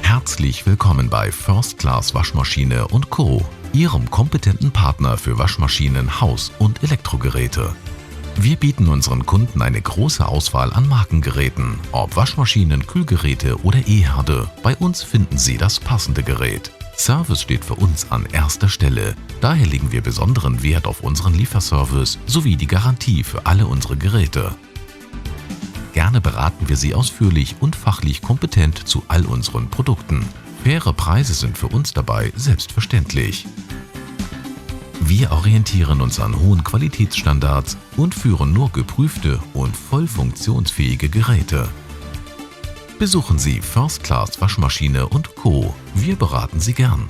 Herzlich willkommen bei First Class Waschmaschine & Co., Ihrem kompetenten Partner für Waschmaschinen, Haus- und Elektrogeräte. Wir bieten unseren Kunden eine große Auswahl an Markengeräten, ob Waschmaschinen, Kühlgeräte oder E-Herde. Bei uns finden Sie das passende Gerät. Service steht für uns an erster Stelle. Daher legen wir besonderen Wert auf unseren Lieferservice sowie die Garantie für alle unsere Geräte. Gerne beraten wir Sie ausführlich und fachlich kompetent zu all unseren Produkten. Faire Preise sind für uns dabei selbstverständlich. Wir orientieren uns an hohen Qualitätsstandards und führen nur geprüfte und voll funktionsfähige Geräte. Besuchen Sie First Class Waschmaschine & Co. Wir beraten Sie gern.